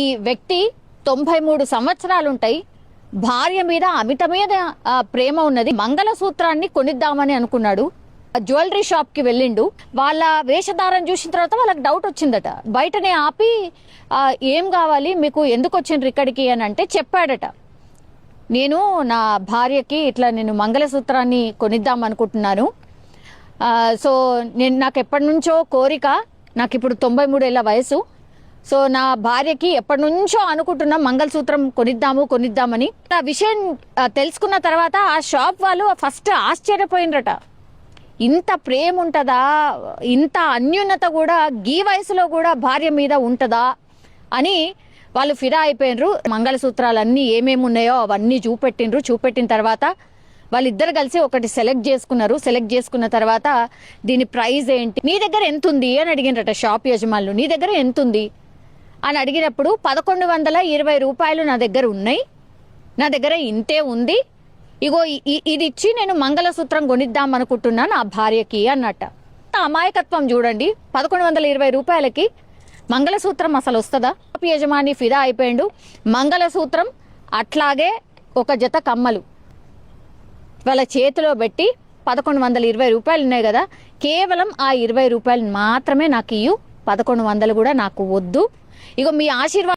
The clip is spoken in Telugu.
ఈ వ్యక్తి 93 సంవత్సరాలుంటాయి. భార్య మీద అమితమైన ప్రేమ ఉన్నది. మంగళసూత్రాన్ని కొనిద్దామని అనుకున్నాడు. జ్యువెలరీ షాప్ కి వెళ్ళిండు. వాళ్ళ వేషధారం చూసిన తర్వాత వాళ్ళకి డౌట్ వచ్చిందట. బయటనే ఆపి ఏం కావాలి మీకు, ఎందుకు వచ్చిండ్రు ఇక్కడికి అని అంటే చెప్పాడట. నేను నా భార్యకి ఇట్లా నేను మంగళసూత్రాన్ని కొనిద్దాం అనుకుంటున్నాను. సో నాకు ఎప్పటి నుంచో కోరిక, నాకు ఇప్పుడు 93 ఏళ్ల వయసు. సో నా భార్యకి ఎప్పటి నుంచో అనుకుంటున్నా మంగళసూత్రం కొనిద్దామని. ఆ విషయం తెలుసుకున్న తర్వాత ఆ షాప్ వాళ్ళు ఫస్ట్ ఆశ్చర్యపోయినరట. ఇంత ప్రేమ ఉంటుందా, ఇంత అన్యోన్యత కూడా గీ వయసులో కూడా భార్య మీద ఉంటుందా అని వాళ్ళు ఫిదా అయిపోయినరు. మంగళసూత్రాలన్నీ ఏమేమి ఉన్నాయో అవన్నీ చూపెట్టిన తర్వాత వాళ్ళిద్దరు కలిసి ఒకటి సెలెక్ట్ చేసుకున్నారు. సెలెక్ట్ చేసుకున్న తర్వాత దీని ప్రైస్ ఏంటి, నీ దగ్గర ఎంత ఉంది అని అడిగినరట షాప్ యజమానులు. నీ దగ్గర ఎంత ఉంది అని అడిగినప్పుడు 1120 రూపాయలు నా దగ్గర ఉన్నాయి, నా దగ్గర ఇంతే ఉంది, ఇగో ఇది ఇచ్చి నేను మంగళసూత్రం కొనిద్దాం అనుకుంటున్నా నా భార్యకి అన్నట్ట. అమాయకత్వం చూడండి, 1120 రూపాయలకి మంగళసూత్రం అసలు వస్తుందా? యజమాని ఫిదా అయిపోయిండు. మంగళసూత్రం అట్లాగే ఒక జత కమ్మలు వాళ్ళ చేతిలో పెట్టి 1120 రూపాయలు ఉన్నాయి కదా, కేవలం ఆ 20 రూపాయలు మాత్రమే నాకు ఇయ్యు, 1100 కూడా నాకు వద్దు, ఇగో మీ ఆశీర్వాదం